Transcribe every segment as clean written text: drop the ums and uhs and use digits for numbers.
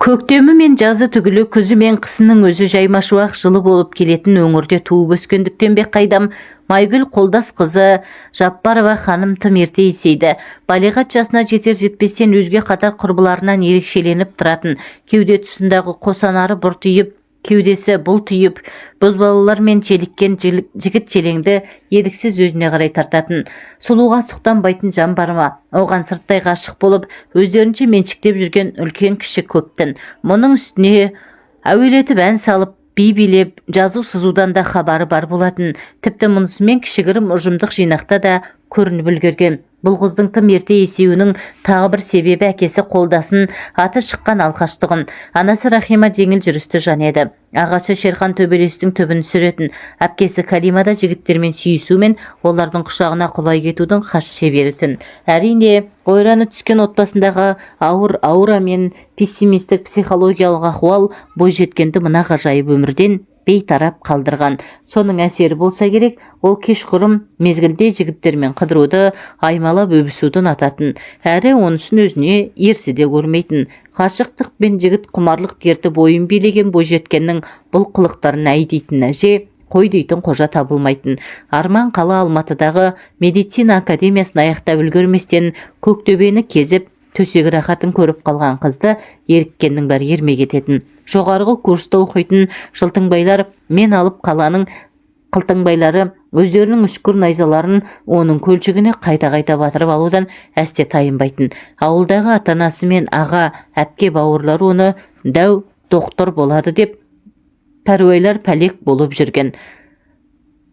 Көктемі мен жазы түгілі күзі мен қысының өзі жаймашуақ жылы болып келетін өңірде туып өскендіктен бе қайдам, Майгүл қолдас қызы Жаппарова ханым тым ерте есейді. Балиғат жасына жетер-жетпестен өзге қатар құрбыларынан ерекшеленіп тұратын, кеуде тұсындағы қосанары бұртиып, кеудесі бұл түйіп, бозбалалармен челіккен жігіт челеңді еріксіз өзіне қарай тартатын. Сұлуға сұқтанбайтын жан бар ма? Оған сырттай ғашық болып, өздерінше меншіктеп жүрген үлкен кіші көптін. Мұның үстіне әуелетіп ән салып, би билеп, жазу сызудан да хабары бар болатын. Тіпті мұнысымен кішігірім ұжымдық жинақта да көрініп үлгерген. Бұл қыздың тым ерте есеуінің тағы бір себебі әкесі қолдасын аты шыққан алқаштығын. Анасы Рахима жеңіл жүрісті жан еді. Ағасы Шерхан төбелестің түбін сүретін. Әпкесі Калимада жігіттермен сүйісумен олардың құшағына құлай кетудің қаш шеберетін. Әрине, ойраны түскен отбасындағы аура мен пессимистік психологиялық ахуал бойжеткенді мына ғажайып өмірден бейтарап қалдырған. Соның әсері болса керек, ол кешқұрым мезгілде жігіттермен қыдыруды, аймалап өбісуді ұнататын, әрі онысын өзіне ерсі де көрмейтін. Ғашықтық пен жігіт құмарлық дерті бойын билеген бойжеткеннің бұл қылықтарын әй дейтін әже, қой дейтін қожа табылмайтын. Арман қала Алматыдағы медицина академиясын аяқтап үлгерместен Көктөбені кезіп, төсегі рахатын көріп қалған қызды еріккеннің бәрі ермек ететін. Жоғарғы курста оқитын жылтыңбайлар мен алып қаланың қылтыңбайлары өздерінің үшкір найзаларын оның көлшігіне қайта-қайта батырып алудан әсте тайынбайтын. Ауылдағы ата-анасы мен аға, әпке бауырлары оны дәу доктор болады деп пәруайлар пәлек болып жүрген.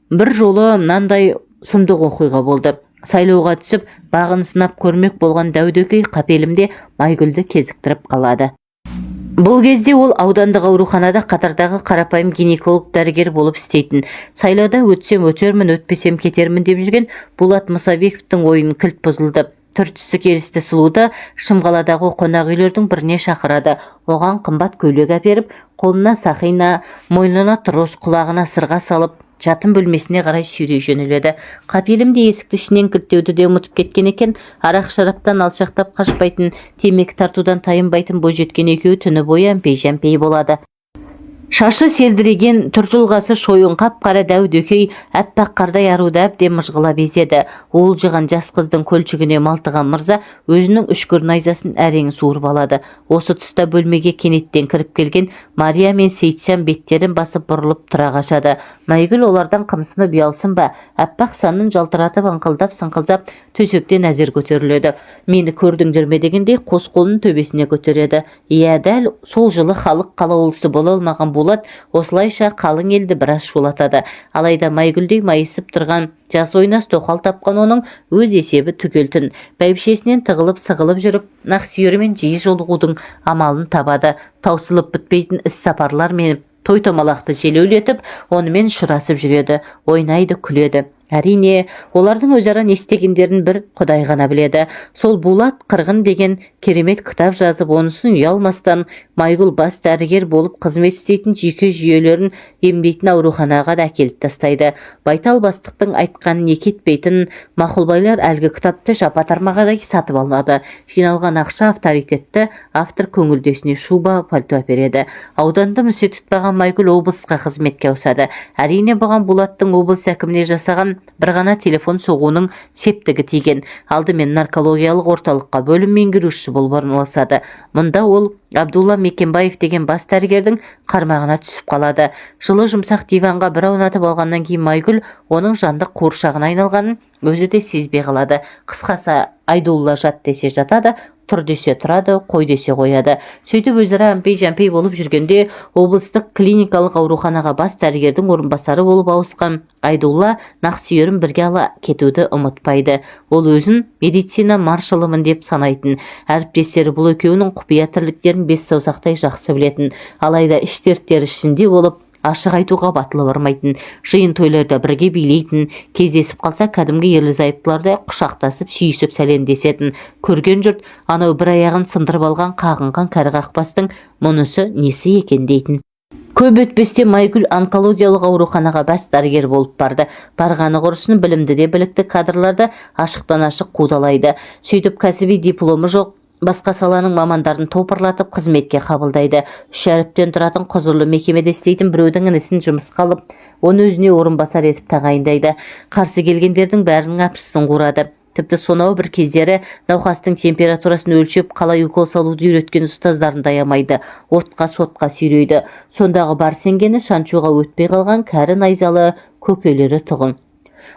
Бір жолы мынандай сұмдық оқиға болды. Сайлауға түсіп, бағын сынап көрмек болған дәудекей қапелімде Майгүлді кезіктіріп қалады. Бұл кезде ол аудандық ауруханада қатардағы қарапайым гинеколог дәрігер болып істейтін. Сайлауда өтсем өтермін, өтпесем кетермін деп жүрген Болат Мұсабековтің ойын кілт бұзылды. Түр-түсі келісті сұлуды Шымғаладағы қонақ үйлердің біріне шақырады. Оған қымбат көйлек әперіп, қолына сақина, мойнына трос, құлағына сырға салып, жатын бөлмесіне қарай сүйрей жөнеледі. Қапелімде есікті ішінен кілттеуді де ұмытып кеткен екен. Арақ шараптан алшақтап қашпайтын, темекі тартудан тайынбайтын бойжеткен екеуі түні бойы әмпей-жәмпей болады. Шашы селдіреген, түр-тұлғасы шойын қап-қара дәу-дөкей әппақ қардай аруды әбден мыжғыла безеді. Ол жыған жас қыздың көлшігіне малтыған мырза өзінің үшкір найзасын әрең суырып алады. Осы тұста бөлмеге кенеттен кіріп келген Мария мен Сейітжан беттерін басып бұрылып тұра қашады. Майгүл олардан қымсынып ұялсын ба, әппақ санын жалтыратып аңқылдап-сыңқылдап төсектен әзер көтеріледі. Мені көрдіңдер ме дегендей қос қолын төбесіне көтереді. Иә, дәл сол жылы халық қалаулысы бола алмаған Болат осылайша қалың елді біраз шулатады. Алайда Майгүлдей майысып тұрған жас ойнас тоқал тапқан оның өз есебі түгелтін. Бәйбішесінен тығылып сығылып жүріп, нақсүйерімен жиі жолығудың амалын табады. Таусылып бітпейтін іс сапарлар мен той-томалақты желеулетіп, онымен шырасып жүреді, ойнайды, күледі. Әрине, олардың өзара не істегендерін бір Құдай ғана біледі. Сол Болат Қырғын деген керемет кітап жазып, онысын ұялмастан Майгүл бас дәрігер болып қызмет істейтін жүйке жүйелерін емдейтін ауруханаға да әкеліп тастайды. Байтал бастықтың айтқанын не кетпейтін мақұлбайлар әлгі кітапты жапа-тармағадай сатып алады. Жиналған ақша авторитетті автор көңілдесіне шуба, пальто әпереді. Ауданда мүсе тұтпаған Майгүл облысқа қызметке ауысады. Әрине, бұған Болаттың облыс әкіміне жасаған бір ғана телефон соғуының септігі тиген. Алдымен наркологиялық орталыққа бөлім меңгерушісі болып орналасады. Мұнда ол Абдулла Мекенбаев деген бас дәрігердің қармағына түсіп қалады. Жылы жұмсақ диванға бір аунатып алғаннан кейін Майгүл оның жандық қуыршағына айналғанын өзі де сезбей қалады. Қысқасы, Айдулла жат десе жатады, тұр десе тұрады, қой десе қояды. Сөйтіп өзара әмпей-жәмпей болып жүргенде облыстық клиникалық ауруханаға бас дәрігердің орынбасары болып ауысқан Айдулла нақсүйерін бірге ала кетуді ұмытпайды. Ол өзін медицина маршалымын деп санайтын. Әріптестері бұл екеуінің құпия тірліктерін бес саусақтай жақсы білетін. Алайда іш дерттері ішінде болып, ашық айтуға батылы бармайтын. Жиын тойларда бірге билейтін, кездесіп қалса кәдімгі ерлі-зайыптыларда құшақтасып, сүйісіп сәлемдесетін. Көрген жұрт анау бір аяғын сындырып алған қағынған кәрі қақпастың мұнысы несі екен дейтін. Көп өтпесте Майгүл онкологиялық ауруханаға бас дәрігер болып барды. Барғаны құрысын білімді де білікті кадрларды ашықтан ашық қудалайды. Сөйтіп кәсіби дипломы жоқ, басқа саланың мамандарын топырлатып қызметке қабылдайды. 3 әріптен тұратын құзырлы мекемеде істейтін біреудің інісін жұмысқа алып, оны өзіне орынбасар етіп тағайындайды. Қарсы келгендердің бәрінің апшысын қурады. Тіпті сонау бір кездері науқастың температурасын өлшеп, қалай укол салуды үйреткен ұстаздарын аямайды, отқа сотқа сүйрейді. Сондағы бар сенгені шаншуға өтпей қалған кәрі найзалы көкелері тұғын.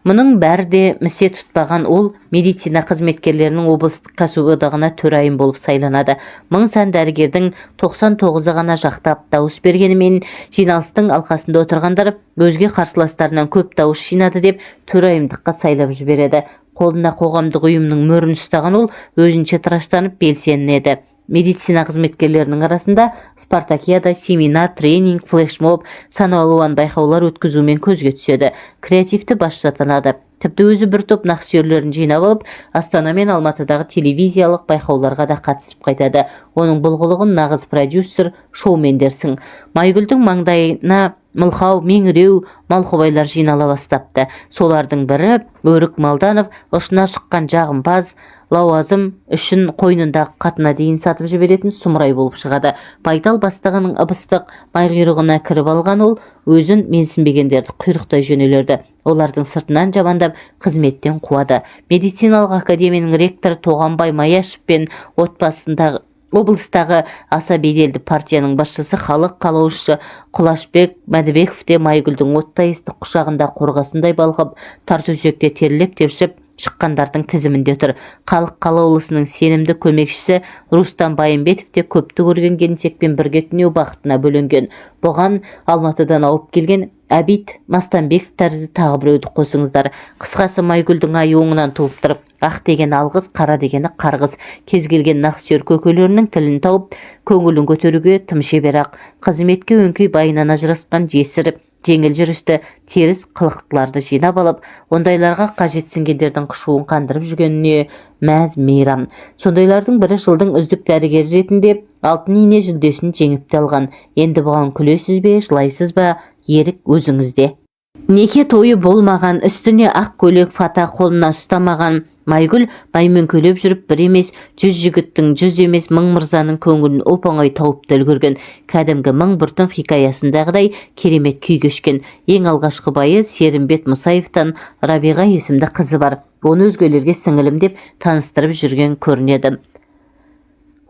Мұның бәрі де місе тұтпаған ол медицина қызметкерлерінің облыстық кәсіподағына төрайым болып сайланады. 1000 сан дәрігердің 99-ы ғана жақтап дауыс бергенімен, жиналыстың алқасында отырғандар өзге қарсыластарынан көп дауыс жинады деп төрайымдыққа сайлап жібереді. Қолына қоғамдық ұйымның мөрін ұстаған ол өзінше тыраштанып белсенеді. Медицина қызметкерлерінің арасында спартакиада, семинар, тренинг, флешмоб, сан алуан байқаулар өткізумен көзге түседі. Креативті басшы атанады. Тіпті өзі бір топ нақсүйерлерін жинап алып, Астана мен Алматыдағы телевизиялық байқауларға да қатысып қайтады. Оның бұлғылығын нағыз продюсер, шоумендерсің. Майгүлдің маңдайына мылқау, меңіреу, малқобайлар жинала бастапты. Солардың бірі Өрік Малданов, ұшына шыққан жағымпаз, лауазым үшін қойнындағы қатына дейін сатып жіберетін сұмырай болып шығады. Байтал бастығының ыбыстық майғұйрығына кіріп алған ол өзін менсінбегендерді құйрықтай жөнелерді. Олардың сыртынан жамандап қызметтен қуады. Медициналық академияның ректоры Тоғанбай Маяшев пен отбасындағы облыстағы аса беделді партияның басшысы халық қалаушысы Құлашбек Мәдібеков те Майгүлдің оттай ыстық құшағында қорғасындай балғып, тартөсекте теріліп тепшіп шыққандардың тізімінде тұр. Халық қалаулысының сенімді көмекшісі Рустам Байымбетов те көпті көрген келіншекпен бірге түнеу бақытына бөленген. Бұған Алматыдан ауып келген Әбит Мастанбеков тәрізді тағы біреуді қосыңыздар. Қысқасы Майгүлдің айы оңынан туып тұрып, ақ деген алғыз, қара дегені қарғыз. Кез келген нақсүйер көкелерінің тілін тауып, көңілін көтеруге тым шебер-ақ. Қызметке өңкей байынан ажырасқан жесір, жеңіл жүрісті, теріс қылықтыларды жинап алып, ондайларға қажетсінгендердің қышуын қандырып жүргеніне мәз мейрам. Сондайлардың бірі жылдың үздік дәрігері ретінде алтын ине жүлдесін жеңіп алған. Енді бұған күлесіз бе, жылайсыз ба, ерік өзіңізде. Неке тойы болмаған, үстіне ақ көйлек фата қолына ұстамаған Майгүл баймен көлеп жүріп бір емес 100 жігіттің 100 емес 1000 мырзаның көңілін оп-оңай тауып үлгерген. Кәдімгі 1000 бүртін хикаясындағыдай керемет күй кешкен. Ең алғашқы байы Серімбет Мұсаевтан Рабиға есімді қызы бар. Оны өзгелерге сіңілім деп таныстырып жүрген көрінеді.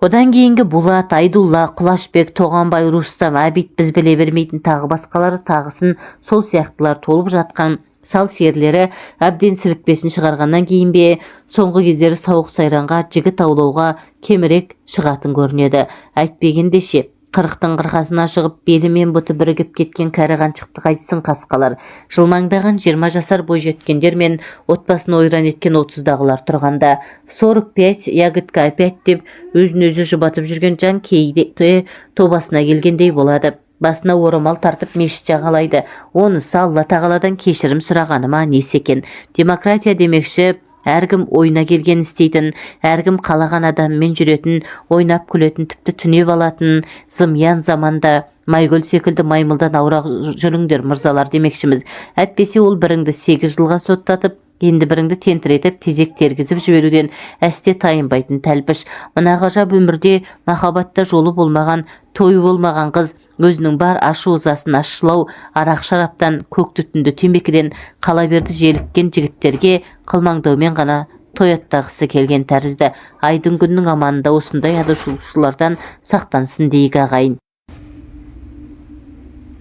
Одан кейінгі Булат, Айдулла, Құлашбек, Тоғанбай, Рустам, Әбит біз біле бермейтін тағы басқалары тағысын сол сияқтылар толып жатқан сал серлері әбден сілікпесін шығарғаннан кейін бе, соңғы кездері сауық сайранға, жігіт аулауға кемірек шығатын көрінеді. Әйтпегенде ше, 40-тың қырқасына шығып, белі мен бұты бірігіп кеткен кәрі қаншықты қайтсын қасқалар. Жылмаңдаған 20 жасар бойжеткендер мен отбасын ойран еткен 30-дағылар тұрғанда, 45, ягодка опять деп өзін-өзі жұбатып жүрген жан кейде тобасына келгендей болады. Басына орамал тартып мешіт жағалайды. Онысы Алла тағаладан кешірім сұрағаны ма несі екен? Демократия демекші, әркім ойына келген істейтін, әркім қалаған адаммен жүретін, ойнап күлетін, тіпті түнеп алатын зымиян заманда Майгүл секілді маймылдан ауырақ жүріңдер мырзалар демекшіміз. Әтпесе ол біріңді 8 жылға соттатып, енді біріңді тентіретіп, тезек тергізіп жіберуден әсте тайынбайтын тәлпіш. Мына ғажап өмірде махаббатта жолы болмаған, тойы болмаған қыз өзінің бар ашу ызасын ашшылау, арақ шараптан, көк түтінді темекіден қала берді желіккен жігіттерге қылмаңдаумен ғана тояттағысы келген тәрізді. Айдың күннің аманында осындай адасушылардан сақтансын дейік ағайын.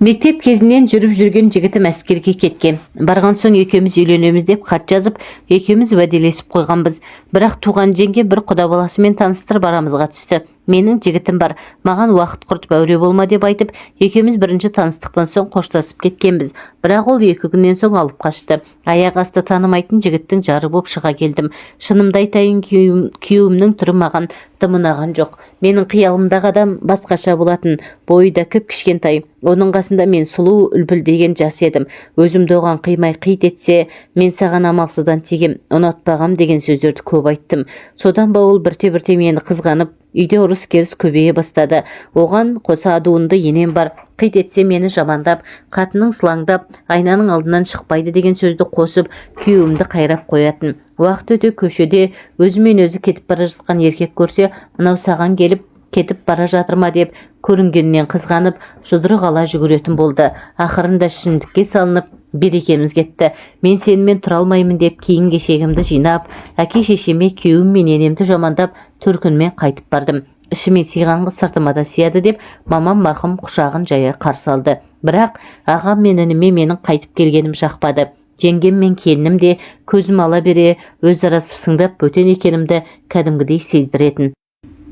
Мектеп кезінен жүріп жүрген жігітім әскерге кеткен. Барған соң екеуміз үйленеміз деп хат жазып, екеуміз уәделесіп қойғанбыз. Бірақ туған жеңге бір құда баласымен таныстырып арамызға түсті. Менің жігітім бар, маған уақыт құртып әуре болма деп айтып, екеуміз бірінші таныстықтан соң қоштасып кеткенбіз. Бірақ ол 2 күннен соң алып қашты. Аяқ асты танымайтын жігіттің жары боп шыға келдім. Шынымды айтайын, күйеуімнің түрі маған тымынаған жоқ. Менің қиялымдағы адам басқаша болатын, бойы да кішкентай. Оның қасында мен сұлу үлпілдеген жас едім. Өзімді оған қимай қит етсе, мен саған амалсыздан тегем, ұнатпағам деген сөздерді көп айттым. Содан ба ол бірте-бірте мені қызғанып, үйде ұрыс керіс көбейе бастады. Оған қоса адуынды енем бар. қит етсе мені жамандап, қатының сылаңдап, айнаның алдынан шықпайды деген сөзді қосып, күйеуімді қайрап қоятын. Уақыт өте көшеде өзімен өзі кетіп бара жатқан еркек көрсе, мынау саған келіп кетіп бара жатыр ма деп көрінгеннен қызғанып, жұдырық ала жүгіретін болды. Ақырында ішімдікке салынып, берекеміз кетті. Мен сенімен тұра алмаймын деп киім кешегімді жинап, әке шешеме, күйеуім мен енемді жамандап, төркінмен қайтып бардым. Ішіме сыйған қыз сыртыма да сияды деп, мамам марқұм құшағын жая қарсы алды. Бірақ ағам мен ініме менің қайтып келгенім жақпады. Жеңгем мен келінім де көзім ала бере, өзара сыпсыңдап бөтен екенімді кәдімгідей сездіретін.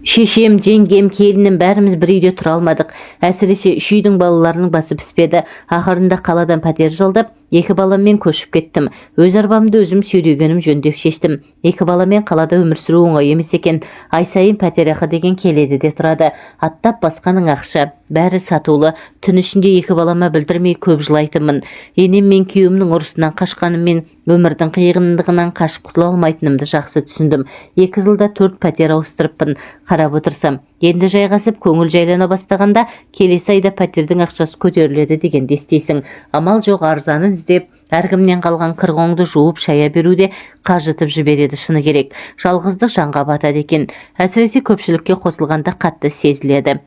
Шешем, жеңгем, келінім бәріміз бір үйде тұра алмадық. Әсіресе үш үйдің балаларының басы піспеді. Ақырында қаладан пәтер жалдап, 2 баламмен көшіп кеттім. Өз арбамды өзім сүйрегенім жөн деп шештім. 2 баламен қалада өмір сүру оңай емес екен. Ай сайын пәтерақы деген келеді де тұрады. Аттап басқаның ақша, бәрі сатулы. Түн ішінде 2 балама білдірмей көп жылайтынмын. Енем мен күйеуімнің ұрысынан қашқаныммен өмірдің қиғындығынан қашып құтыла алмайтынымды жақсы түсіндім. 2 жылда 4 пәтер ауыстырыппын. Қарап отырсам, енді жайғасып көңіл жайлана бастағанда келесі айда пәтердің ақшасы көтеріледі дегенде естейсің. Амал жоқ, арзанын іздеп, әркімнен қалған қырғоңды жуып шая беруде қажытып жібереді шыны керек. Жалғыздық жанға батады екен. Әсіресе көпшілікке қосылғанда қатты сезіледі.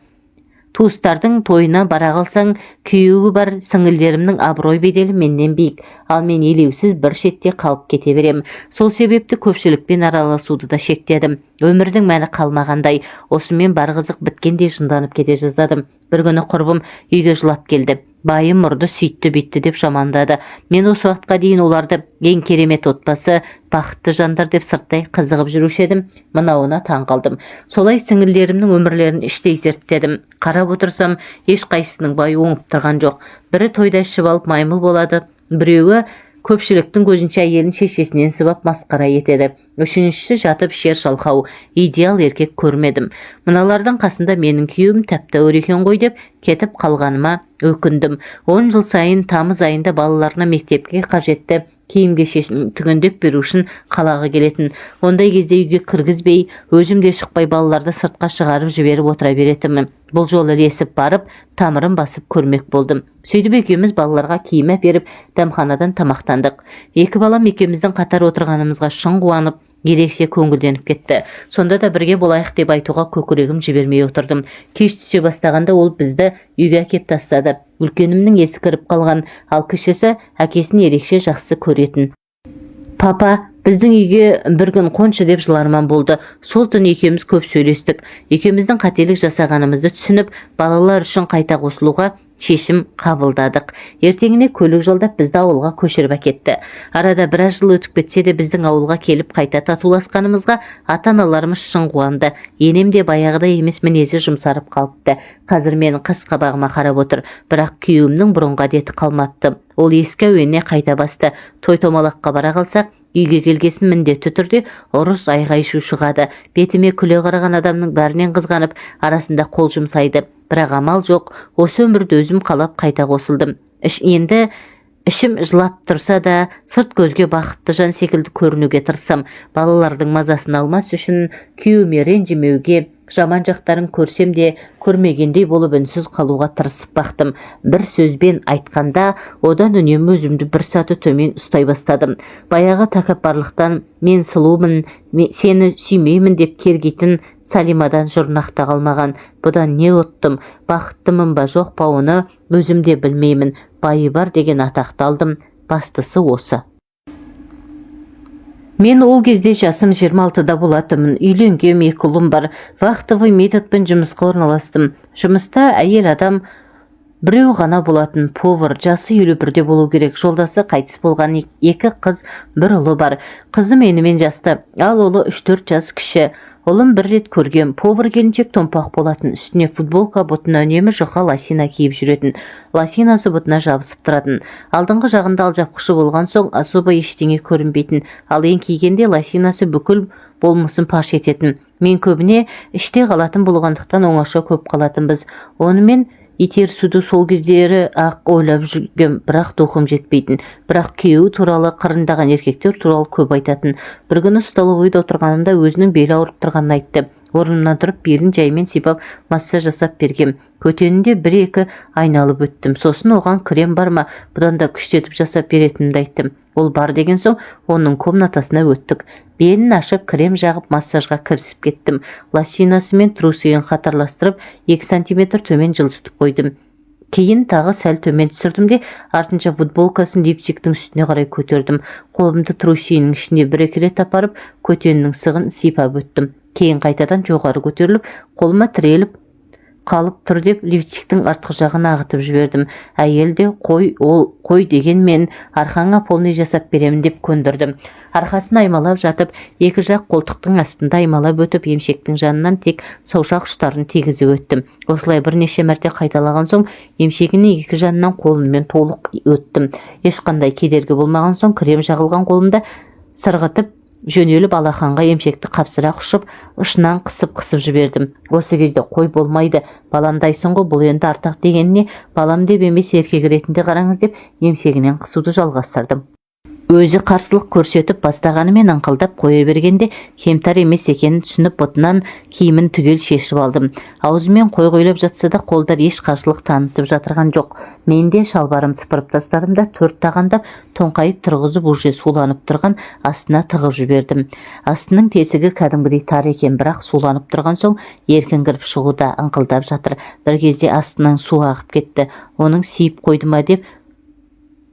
Туыстардың тойына бара қалсаң, күйеуі бар сіңілдерімнің абырой беделі менен биік, ал мен елеусіз бір шетте қалып кете берем. Сол себепті көпшілікпен араласуды да шектедім. Өмірдің мәні қалмағандай, осымен бар қызық біткендей жынданып кете жаздадым. Бір күні құрбым үйге жылап келді. Байым ұрды, сүйтті, битті деп жамандады. Мен осы уақытқа дейін оларды ең керемет отбасы, бақытты жандар деп сырттай қызығып жүруші едім. Мынауына таң қалдым. Солай сіңілдерімнің өмірлерін іштей зерттедім. Қарап отырсам, ешқайсысының байы оңып тұрған жоқ. Бірі тойда ішіп алып маймыл болады, біреуі көпшіліктің көзінше әйелін шешесінен сыбап масқара етеді. Үшіншісі жатып шер шалқау, идеал еркек көрмедім. Мыналардың қасында менің күйеуім тәп-тәуір екен ғой деп кетіп қалғаныма өкіндім. 10 жыл сайын тамыз айында балаларына мектепке қажетті киім кешегін түгендеп беру үшін қалаға келетін. Ондай кезде үйге кіргізбей, өзім де шықпай балаларды сыртқа шығарып жіберіп отыра беретінмін. Бұл жолы ілесіп барып, тамырын басып көрмек болдым. Сөйтіп екеуміз балаларға киім әперіп, дәмханадан тамақтандық. 2 балам екеуміздің қатар отырғанымызға шын қуанып, ерекше көңілденіп кетті. Сонда да бірге болайық деп айтуға көкірегім жібермей отырдым. Кеш түсе бастағанда ол бізді үйге әкеп тастады. Үлкенімнің есі кіріп қалған, ал кішісі әкесін ерекше жақсы көретін. Папа, біздің үйге бір күн қоншы деп жыларман болды. Сол түн екеуміз көп сөйлестік. Екеуміздің қателік жасағанымызды түсініп, балалар үшін қайта қосылуға шешім қабылдадық. Ертеңіне көлік жолдап бізді ауылға көшіріп әкетті. Арада біраз жыл өтіп кетсе де біздің ауылға келіп қайта татуласқанымызға ата-аналарымыз шын қуанды. Енем де баяғыдай емес мінезі жұмсарып қалыпты. Қазір менің қас қабағыма қарап отыр, бірақ күйеуімнің бұрынғы әдеті қалмапты. Ол ескі әуеніне қайта басты. Той-томалаққа бара қалсақ, үйге келгесін міндетті түрде ұрыс айғай-шу шығады. Бетіме күле қараған адамның бәрінен қызғанып, арасында қол жұмсайды. Бірақ амал жоқ, осы өмірді өзім қалап қайта қосылдым. Енді ішім жылап тұрса да, сырт көзге бақытты жан секілді көрінуге тырысам. Балалардың мазасын алмас үшін күйеуіме ренжімеуге, жаман жақтарын көрсем де көрмегендей болып үнсіз қалуға тырысып бақтым. Бір сөзбен айтқанда, одан үнемі өзімді бір саты төмен ұстай бастадым. Баяғы тәкаппарлықтан мен сұлумын, сені сүймеймін деп кергейтін Салимадан жұрнақта қалмаған. Бұдан не ұттым, бақыттымын ба жоқ па оны өзім де білмеймін. Байы бар деген атақты алдым. Бастысы осы. Мен ол кезде жасым 26-да болатымын. Үйленгем, 2 ұлым бар. Вахтовый методпен жұмысқа орналастым. Жұмыста әйел адам біреу ғана болатын, повар, жасы 51-де болу керек. Жолдасы қайтыс болған 2 қыз, 1 ұлы бар. Қызы менімен жасты, ал ұлы 3-4 жас кіші. Ұлым бір рет көргем, повар келіншек томпақ болатын, үстіне футболка, бұтына үнемі жұқа лосина киіп жүретін. Лосинасы бұтына жабысып тұратын. Алдыңғы жағында алжапқышы болған соң особо ештеңе көрінбейтін, ал ең кигенде лосинасы бүкіл болмысын паш ететін. Мен көбіне іште қалатын болғандықтан оңаша көп қалатынбыз. Онымен Итер суды сол кездері ақ ойлап жүргем, бірақ тоқым жетпейтін. Бірақ күйеуі туралы, қырындаған еркектер туралы көп айтатын. Бір күні столовыйда отырғанымда өзінің белі ауырып тұрғанын айтты. Орнымнан тұрып белін жаймен сипап массаж жасап бергем. Көтенінде 1-2 айналып өттім. Сосын оған крем бар ма, бұдан да күштетіп жасап беретінімді айттым. Ол бар деген соң оның комнатасына өттік. Белін ашып крем жағып массажға кірісіп кеттім. Лосинасы мен трусиын қатарластырып 2 сантиметр төмен жылжытып қойдым. Кейін тағы сәл төмен түсірдім де, артынша футболкасын лифчиктің үстіне қарай көтердім. Қолымды трусиінің ішіне 1-2 рет апарып, көтеннің сығын сипап өттім. Кейін қайтадан жоғары көтеріліп, қолыма тіреліп қалып тұр деп лифчиктің артқы жағын ағытып жібердім. Әйел де қой деген мен арқаңа полный жасап беремін деп көндірдім. Арқасын аймалап жатып, екі жақ қолтықтың астында аймалап өтіп, емшектің жанынан тек саусақ ұштарын тигізіп өттім. Осылай бірнеше мәрте қайталаған соң, емшегіне екі жанынан қолыммен толық өттім. Ешқандай кедергі болмаған соң, крем жағылған қолымда сырғытып жөнеліп алақанға емшекті қапсыра құшып, ұшынан қысып жібердім. Осы кезде қой болмайды, баламдайсың ғой, бұл енді артық дегеніне, балам деп емес еркек ретінде қараңыз деп емшегінен қысуды жалғастырдым. Өзі қарсылық көрсетіп бастағанымен аңқылдап қоя бергенде кемтар емес екенін түсініп бұтынан киімін түгел шешіп алдым. Аузымен қойлап жатса да қолдар еш қарсылық танытып жатырған жоқ. Мен де шалбарым сыпырып тастадым да 4 тағандап тоңқайып тұрғызып уже суланып тұрған астына тығып жібердім. Астының тесігі кәдімгідей тар екен, бірақ суланып тұрған соң еркін кіріп шығуда аңқылдап жатыр. Bir кезде астынан су ағып кетті. Оның сиіп қойды ма деп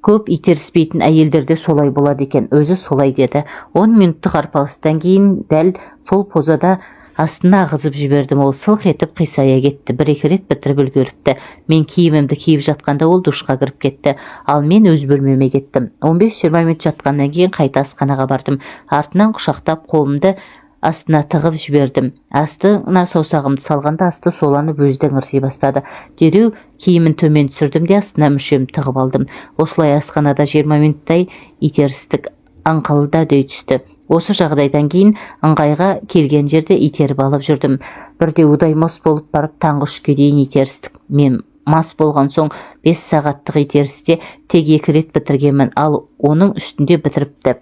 көп итеріспейтін әйелдерде солай болады екен. Өзі солай деді. 10 минуттық арпалыстан кейін дәл сол позада астына ағызып жібердім. Ол сылқ етіп қисая кетті. 1-2 рет бітіріп үлгеріпті. Мен киімімді киіп жатқанда ол душқа кіріп кетті. Ал мен өз бөлмеме кеттім. 15-20 минут жатқаннан кейін қайта асханаға бардым. Артынан құшақтап қолымды астына тығып жібердім. Астына саусағымды салғанда асты соланып өзден ырси бастады. Дереу киімін төмен түсірдім де астына мүшемді тығып алдым. Осылай асханада 20 минуттай итерістік, аңқылда дөй түсті. Осы жағдайдан кейін ыңғайға келген жерде итеріп алып жүрдім. Бірде удай мас болып барып таңғы 3-ке дейін итерістік. Мен мас болған соң 5 сағаттық итерісте тек 2 рет бітіргенмін, ал оның үстінде бітіріпті.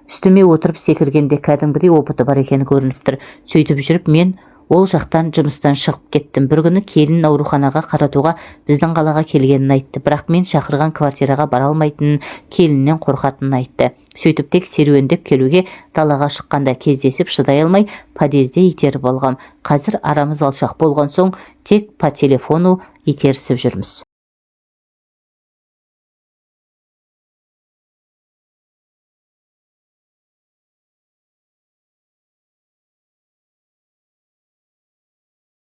Үстіме отырып секіргенде кәдімгідей опыты бар екені көрініп тұр. Сөйтіп жүріп мен ол жақтан жұмыстан шығып кеттім. Bir күні келін ауруханаға қаратуға біздің қалаға келгенін айтты. Бірақ мен шақырған квартираға бара алмайтынын, келіннен қорқатынын айтты. Сөйтіп тек серуендеп келуге далаға шыққанда кездесіп шыдай алмай подъезде итеріп алғам. Қазір арамыз алшақ болған соң тек по телефону итерісіп жүрміз.